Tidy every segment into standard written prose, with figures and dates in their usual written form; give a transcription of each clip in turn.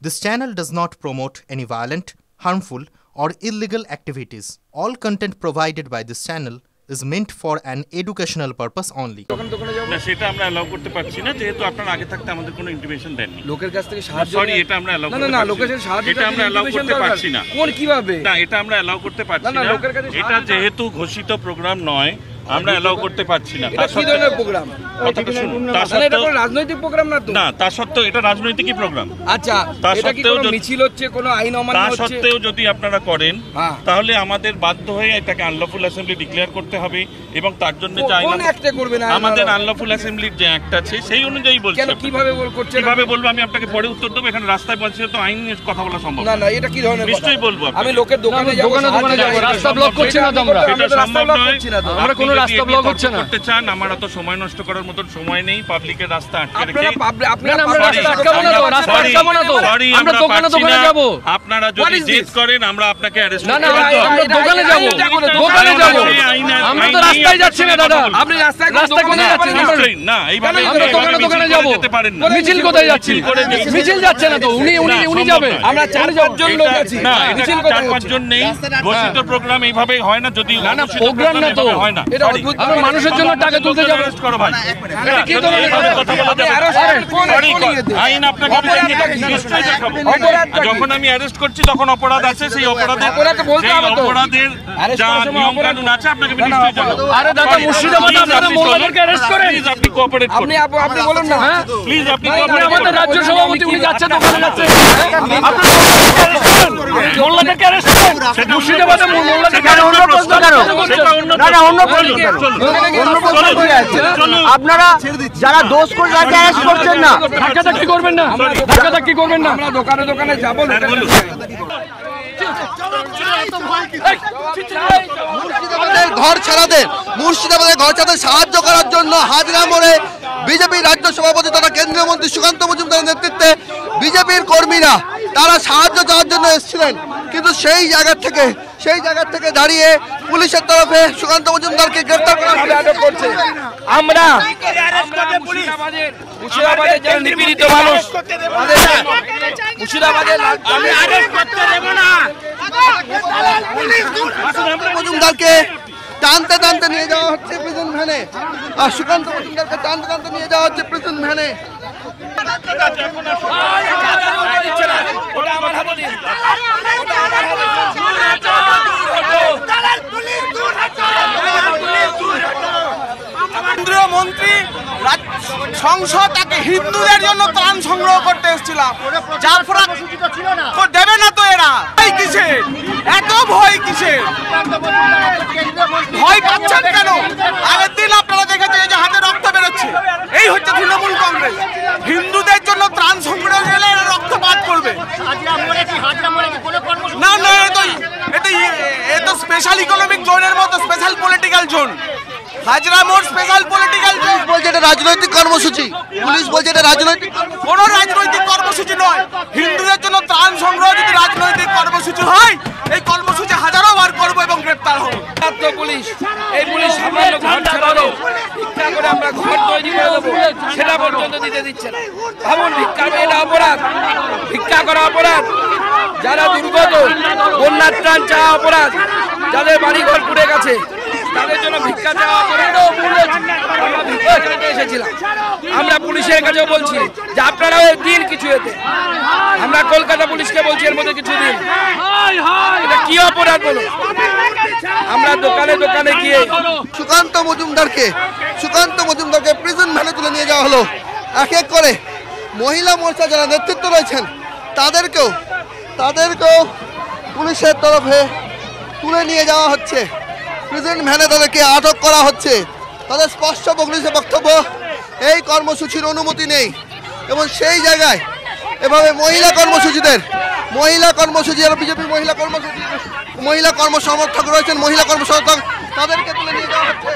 This channel does not promote any violent, harmful, or illegal activities. All content provided by this channel is meant for an educational purpose only. না সেটা আমরা allow করতে পারছি না যেহেতু আপনারা আগে থাকতে আমাদের কোনো ইনফরমেশন দেননি লোকের কাছ থেকে সাহায্য সরি এটা আমরা অ্যালাউ করতে না লোকের কাছে সাহায্য এটা আমরা অ্যালাউ করতে পারছি না কোন কিভাবে না এটা আমরা অ্যালাউ করতে পারছি না এটা যেহেতু ঘোষিত প্রোগ্রাম নয় আমরা অ্যালাউ করতে পারছি না এটা কি ধরনের প্রোগ্রাম কথাটা শুনুন তার সত্ত্বেও এটা কোনো রাজনৈতিক প্রোগ্রাম না তো না তার সত্ত্বেও এটা রাজনৈতিকই প্রোগ্রাম আচ্ছা এটা কি কোনো মিছিল হচ্ছে কোনো আইন অমান্য হচ্ছে তার সত্ত্বেও যদি আপনারা করেন তাহলে আমাদের বাধ্য হয়ে এটাকে আনলফুল অ্যাসেম্বলি ডিক্লেয়ার করতে হবে এবং তার জন্য যে আইন কোন অ্যাক্টে করবেন আমাদের আনলফুল অ্যাসেম্বলির যে অ্যাক্ট আছে সেই অনুযায়ী বলছি কেন কিভাবে করছেন কিভাবে বলবো আমি আপনাকে পরে উত্তর দেব এখানে রাস্তায় বলছি তো আইন নিয়ে কথা বলা সম্ভব না না এটা কি ধরনের নিশ্চয়ই বলবো আমি লোকের দোকানে যাব রাস্তা ব্লক করছি না তো আমরা এটা সম্ভব নয় আমরা কোনো রাস্তা ব্লক হচ্ছে না করতে চান আমার তো সময় নষ্ট করার মত সময় নেই পাবলিকের রাস্তা আটকে রেখে আপনারা আমরা রাস্তা আটকাবো না তো রাস্তা আটকাবো না তো আমরা দোকানে যাব আপনারা যদি জেদ করেন আমরা আপনাকে অ্যারেস্ট না না আমরা দোকানে যাব আমরা তো রাস্তায় যাচ্ছি না দাদা আপনি রাস্তায় কোথায় যাচ্ছেন না এইভাবে আমরা দোকানে যাব যেতে পারেন না মিছিল কোথায় যাচ্ছি মিছিল যাচ্ছে না তো উনি যাবে আমরা 4-5 জন লোক আছি না মিছিল 4-5 জন নেই ঘোষিত প্রোগ্রাম এইভাবে হয় না যদি না প্রোগ্রাম না তো হয় না এটা অদ্ভুত আমরা মানুষের জন্য টাকা তুলতে যাব অ্যারেস্ট করো ভাই এটা কি ধরনের কথা বলা যাবে আইন আপনাকে নিশ্চয়ই দেখাবো যখন আমি অ্যারেস্ট করছি তখন অপরাধ আছে সেই অপরাধের যা নিয়ম কানুন আছে আপনাকে নিশ্চয়ই জানাবো আরে দাদা মুর্শিদাবাদে আপনারা মোল্লাদেরকে অ্যারেস্ট করেন প্লিজ আপনি কোঅপারেট করুন আপনি বলুন না প্লিজ আপনি আপনি আমাদের রাজ্য সভাপতি উনি যাচ্ছে দোকানে যাচ্ছে মোল্লাদেরকে অ্যারেস্ট করেন মুর্শিদাবাদে মোল্লাদেরকে অন্য প্রশ্ন কেন না অন্য প্রশ্ন আপনারা যারা দোষ করে তাকে অ্যারেস্ট করছেন না ধাক্কাধাক্কি করবেন না আমরা দোকানে যাব মুর্শিদাবাদের ঘর ছাড়াদের সাহায্য করার জন্য হাজরা মোড়ে বিজেপি রাজ্য সভাপতি তথা কেন্দ্রীয় মন্ত্রী সুকান্ত মজুমদারের নেতৃত্বে বিজেপির কর্মীরা তারা সাহায্য চাওয়ার জন্য এসেছিলেন কিন্তু সেই জায়গা থেকে দাঁড়িয়ে পুলিশের তরফে সুকান্ত মজুমদারকে গ্রেফতার করা হচ্ছে। আমরা মুর্শিদাবাদের যে নিপীড়িত মানুষ মুর্শিদাবাদের মজুমদারকে টানতে নিয়ে যাওয়া হচ্ছে প্রিজন ভ্যানে আর সুকান্ত মজুমদারকে টানতে নিয়ে যাওয়া হচ্ছে প্রিজন ভ্যানে কেন্দ্রীয় মন্ত্রী সংসদ তাকে হিন্দুদের জন্য ত্রাণ সংগ্রহ করতে এসেছিলাম দেবে না তো এরা কিসের এত ভয় কিসের ভয় পাচ্ছেন কেন আগের দিন আপনারা দেখেছেন যে হাতে রক্ত বেরোচ্ছে এই হচ্ছে তৃণমূল কংগ্রেস হিন্দুদের জন্য ত্রাণ সংগ্রহ গেলে এরা রক্তপাত করবে না না এ তো স্পেশাল ইকোনমিক জোনের মতো স্পেশাল পলিটিক্যাল জোন হাজরা মোড় স্পেশাল পলিটিক্যাল জোন বলছে এটা রাজনৈতিক কর্মসূচি পুলিশ বলছে এটা রাজনৈতিক কোনো রাজনৈতিক কর্মসূচি নয় হিন্দুদের জন্য ত্রাণ সংগ্রহ যদি রাজনৈতিক কর্মসূচি হয় এই কর্মসূচি হাজারো বার করবো এবং গ্রেপ্তার হবো পুলিশ এই পুলিশ সামান্য ঘর ছাড়ানো ভিক্ষা করে আমরা ঘর তৈরি করে দেবো সেটা পর্যন্ত দিতে দিচ্ছে না ভাবুন এটা অপরাধ ভিক্ষা করা অপরাধ যারা দুর্গত বন্যার ত্রাণ চাওয়া অপরাধ যাদের বাড়ি ঘর পুড়ে গেছে তাদের জন্য ভিক্ষা চাওয়া অপরাধ আমরা ভিক্ষা চাইতে এসেছিলাম আমরা পুলিশের কাছেও বলছি যে আপনারাও দিন কিছু এতে আমরা কলকাতা পুলিশকে বলছি এর মধ্যে কিছু দিন এটা কি অপরাধ বলো আমরা দোকানে গিয়ে সুকান্ত মজুমদারকে প্রিজন ভ্যানে তুলে নিয়ে যাওয়া হলো এক এক করে মহিলা মোর্চা যারা নেতৃত্ব রয়েছেন তাদেরকেও পুলিশের তরফে তুলে নিয়ে যাওয়া হচ্ছে প্রিজন ভ্যানে তাদেরকে আটক করা হচ্ছে তাদের স্পষ্ট পুলিশের বক্তব্য এই কর্মসূচির অনুমতি নেই এবং সেই জায়গায় এভাবে মহিলা কর্মসূচি যারা বিজেপি মহিলা কর্মসমর্থক রয়েছেন তাদেরকে তুলে নিয়ে যাওয়া হচ্ছে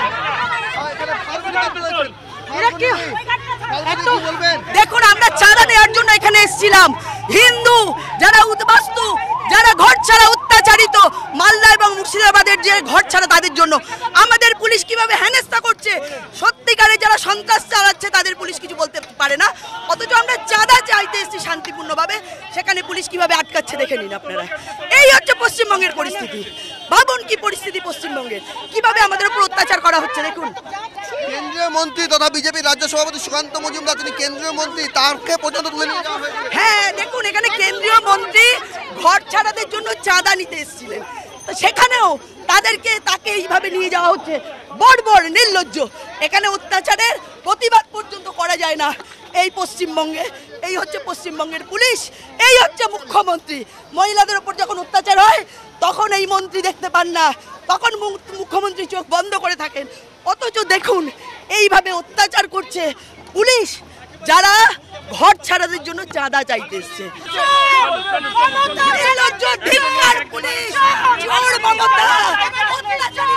দেখুন আমরা চাঁদা দেওয়ার জন্য এখানে এসেছিলাম হিন্দু যারা উদ্বাস্তু যারা ঘর ছাড়া অত্যাচারিত, মালদা এবং মুর্শিদাবাদের যে ঘর ছাড়া তাদের জন্য আমাদের পুলিশ কিভাবে হেনস্থা করছে। সত্যিকারে যারা সন্ত্রাস চালাচ্ছে তাদের পুলিশ কিছু বলতে পারে না, অথচ আমরা চাঁদা চাইতে এসেছি শান্তিপূর্ণভাবে, সেখানে পুলিশ কিভাবে আটকাচ্ছে দেখে নিন আপনারা। এই হচ্ছে পশ্চিমবঙ্গের পরিস্থিতি। ভাবুন কি পরিস্থিতি পশ্চিমবঙ্গের, কিভাবে আমাদের উপর অত্যাচার করা হচ্ছে দেখুন। কেন্দ্রীয় মন্ত্রী তথা বিজেপির রাজ্য সভাপতি সুকান্ত মজুমদার, তিনি কেন্দ্রীয় মন্ত্রী, তাকে পর্যন্ত তুলে নিয়ে যাওয়া হয়েছে। হ্যাঁ দেখুন, এখানে কেন্দ্রীয় মন্ত্রী ঘর ছাড়াদের জন্য চাঁদা নিতে এসেছিলেন, তো সেখানেও তাকে এইভাবে নিয়ে যাওয়া হচ্ছে। বড় নির্লজ্জ। এখানে অত্যাচারের প্রতিবাদ পর্যন্ত করা যায় না এই পশ্চিমবঙ্গে। এই হচ্ছে পশ্চিমবঙ্গের পুলিশ, এই হচ্ছে মুখ্যমন্ত্রী। মহিলাদের উপর যখন অত্যাচার হয় তখন এই মন্ত্রী দেখতে পান না, তখন মুখ্যমন্ত্রী চোখ বন্ধ করে থাকেন। অথচ দেখুন এইভাবে অত্যাচার করছে পুলিশ, যারা ঘর ছাড়াদের জন্য চাঁদা চাইতে এসছে। পুলিশ চোর মমতা, অত্যাচারী